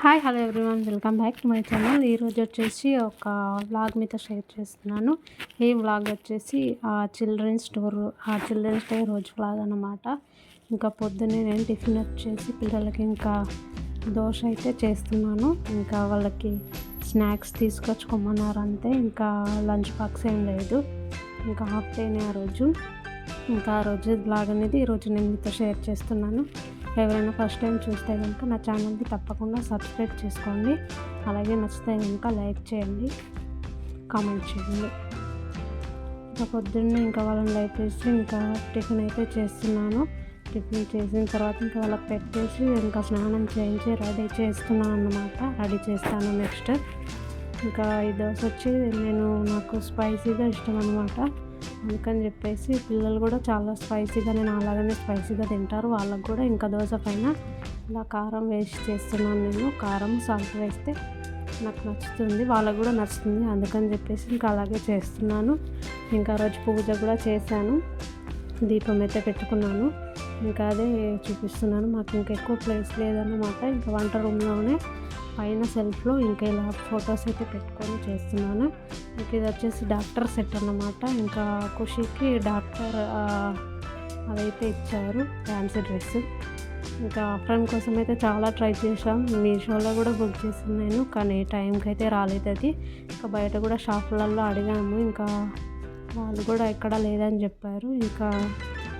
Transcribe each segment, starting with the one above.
Hi hello everyone, welcome back to my channel. ఈరోజు వచ్చేసి ఒక వ్లాగ్ మీతో షేర్ చేస్తున్నాను. ఈ వ్లాగ్ వచ్చేసి చిల్డ్రన్స్ డే రోజు వ్లాగ్ అన్నమాట. ఇంకా పొద్దున్నే నేను టిఫిన్ వచ్చేసి పిల్లలకి ఇంకా దోశ అయితే చేస్తున్నాను. ఇంకా వాళ్ళకి స్నాక్స్ తీసుకొచ్చుకోమన్నారు అంతే. ఇంకా లంచ్ బాక్స్ ఏం లేదు, ఇంకా హాఫ్ డేనే ఆ రోజు. ఇంకా ఆ రోజు వ్లాగ్ అనేది ఈరోజు నేను మీతో షేర్ చేస్తున్నాను. ఎవరైనా ఫస్ట్ టైం చూస్తే కనుక నా ఛానల్ని తప్పకుండా సబ్స్క్రైబ్ చేసుకోండి. అలాగే నచ్చితే కనుక లైక్ చేయండి, కామెంట్ చేయండి. ఇంకా పొద్దున్నే ఇంకా వాళ్ళని లేపేసి ఇంకా టిఫిన్ అయితే చేస్తున్నాను. టిఫిన్ చేసిన తర్వాత ఇంకా వాళ్ళకి పెట్టేసి ఇంకా స్నానం చేయించి రెడీ చేస్తున్నాను అన్నమాట. రెడీ చేస్తాను. నెక్స్ట్ ఇంకా ఈ దోశ వచ్చి నాకు స్పైసీగా ఇష్టం అన్నమాట. అందుకని చెప్పేసి పిల్లలు కూడా చాలా స్పైసీగా, నేను అలాగనే స్పైసీగా తింటారు. వాళ్ళకు కూడా ఇంకా దోశ పైన ఇలా కారం వేసి చేస్తున్నాను. నేను కారం సాల్ట్ వేస్తే నాకు నచ్చుతుంది, వాళ్ళకు కూడా నచ్చుతుంది. అందుకని చెప్పేసి ఇంకా అలాగే చేస్తున్నాను. ఇంకా రోజు పూజ కూడా చేశాను, దీపం అయితే పెట్టుకున్నాను. ఇంకా అదే చూపిస్తున్నాను. మాకు ఇంకా ఎక్కువ ప్లేస్ లేదన్నమాట. ఇంకా వంట రూమ్లోనే పైన సెల్ఫ్లో ఇంకా ఇలా ఫొటోస్ అయితే పెట్టుకొని చేస్తున్నాను. ఇంకా ఇది వచ్చేసి డాక్టర్ సెట్ అన్నమాట. ఇంకా ఖుషీకి డాక్టర్ అదైతే ఇచ్చారు, ఫ్యాన్సీ డ్రెస్. ఇంకా ఆఫ్రన్ కోసం అయితే చాలా ట్రై చేసాం, మీషోలో కూడా బుక్ చేసాను నేను, కానీ టైంకి అయితే రాలేదు అది. ఇంకా బయట కూడా షాపులలో అడిగాము, ఇంకా వాళ్ళు కూడా ఎక్కడ లేదని చెప్పారు. ఇంకా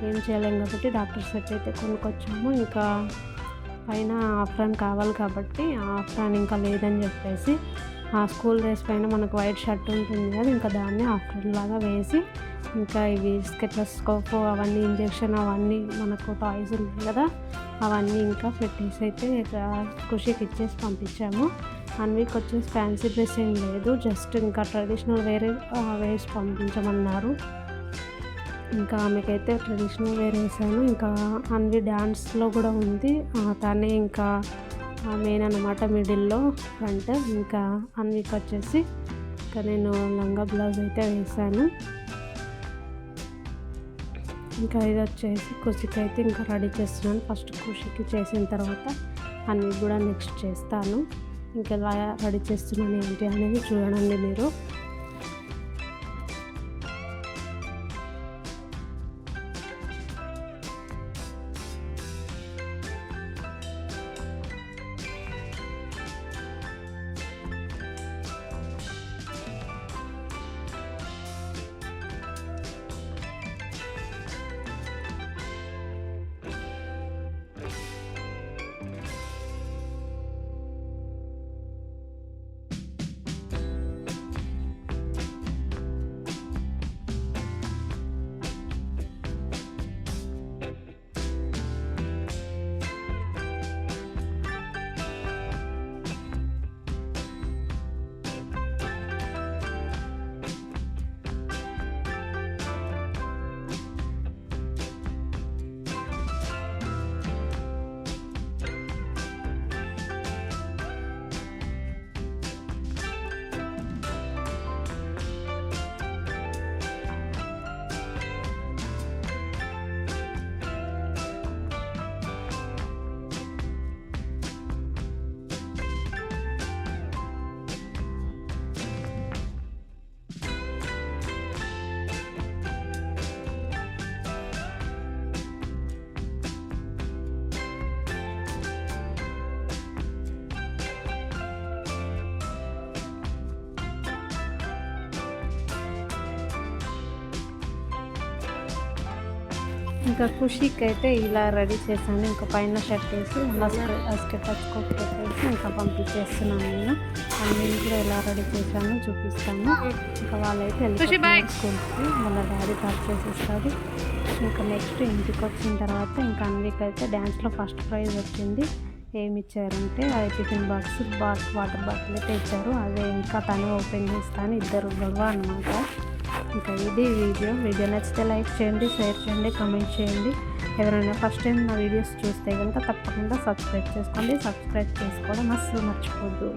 ఏం చేయలేం కాబట్టి డాక్టర్ సెట్ అయితే కొనుక్కొచ్చాము. ఇంకా పైన ఆఫ్రాన్ కావాలి కాబట్టి ఆఫ్రాన్ ఇంకా లేదని చెప్పేసి ఆ స్కూల్ డ్రెస్ పైన మనకు వైట్ షర్ట్ ఉంటుంది కదా, ఇంకా దాన్ని ఆఫ్రాన్ లాగా వేసి ఇంకా ఇవి స్కెటోస్కోప్ అవన్నీ ఇంజెక్షన్ అవన్నీ మనకు టాయ్స్ ఉన్నాయి కదా, అవన్నీ ఇంకా పెట్టేసి అయితే ఖుషికి ఇచ్చేసి పంపించాము. 1 వీక్ వచ్చేసి ఫ్యాన్సీ డ్రెస్ ఏం లేదు, జస్ట్ ఇంకా ట్రెడిషనల్ వేరే వేసి పంపించమన్నారు. ఇంకా ఆమెకైతే ట్రెడిషనల్ వేర్ వేసాను. ఇంకా అన్వి డ్యాన్స్లో కూడా ఉంది, తనే ఇంకా మెయిన్ అన్నమాట, మిడిల్లో ఫ్రంట్. ఇంకా అన్వికి వచ్చేసి ఇంకా నేను లంగా బ్లౌజ్ అయితే వేసాను. ఇంకా ఇది వచ్చేసి ఖుషికి అయితే ఇంకా రెడీ చేస్తున్నాను. ఫస్ట్ ఖుషికి చేసిన తర్వాత అన్వి కూడా నెక్స్ట్ చేస్తాను. ఇంకా ఎలా రెడీ చేస్తున్నాను ఏంటి అనేది చూడండి మీరు. ఇంకా ఖుషికి అయితే ఇలా రెడీ చేశాను. ఇంకా పైన షర్ట్ వేసి స్కెటోస్కోప్ పెట్టేసి ఇంకా పంపించేస్తున్నాను నేను. అన్నీ కూడా ఎలా రెడీ చేశాను చూపిస్తాను. ఇంకా వాళ్ళైతే వెళ్ళిపోతున్నారు స్కూల్కి, వాళ్ళ డాడీ డ్రాప్ చేసేస్తారు. ఇంకా నెక్స్ట్ ఇంటికి వచ్చిన తర్వాత ఇంకా అన్వికి అయితే డ్యాన్స్లో ఫస్ట్ ప్రైజ్ వచ్చింది. ఏమి ఇచ్చారంటే అది టిఫిన్ బాక్స్, వాటర్ బాటిల్ అయితే ఇచ్చారు. అదే ఇంకా తను ఓపెన్ చేస్తాను, ఇద్దరు గొడవ అన్నమాట. ఇంకా ఇది వీడియో నచ్చితే లైక్ చేయండి, షేర్ చేయండి, కామెంట్ చేయండి. ఎవరైనా ఫస్ట్ టైం నా వీడియోస్ చూస్తే కనుక తప్పకుండా సబ్స్క్రైబ్ చేసుకోండి. సబ్స్క్రైబ్ చేసుకోవడం అస్సలు మర్చిపోద్దు.